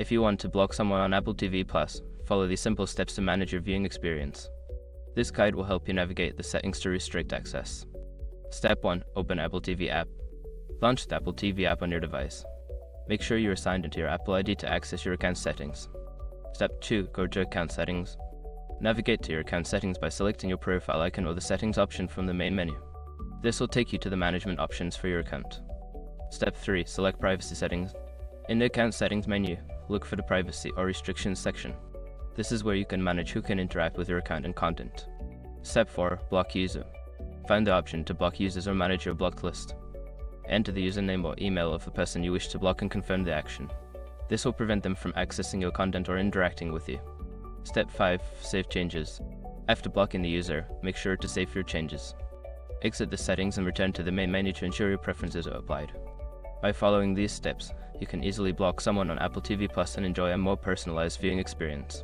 If you want to block someone on Apple TV+, follow these simple steps to manage your viewing experience. This guide will help you navigate the settings to restrict access. Step 1. Open Apple TV app. Launch the Apple TV app on your device. Make sure you are signed into your Apple ID to access your account settings. Step 2. Go to Account Settings. Navigate to your account settings by selecting your profile icon or the settings option from the main menu. This will take you to the management options for your account. Step 3. Select Privacy Settings. In the Account Settings menu, look for the Privacy or Restrictions section. This is where you can manage who can interact with your account and content. Step 4. Block User. Find the option to block users or manage your blocked list. Enter the username or email of the person you wish to block and confirm the action. This will prevent them from accessing your content or interacting with you. Step 5. Save changes. After blocking the user, make sure to save your changes. Exit the settings and return to the main menu to ensure your preferences are applied. By following these steps, you can easily block someone on Apple TV+ and enjoy a more personalized viewing experience.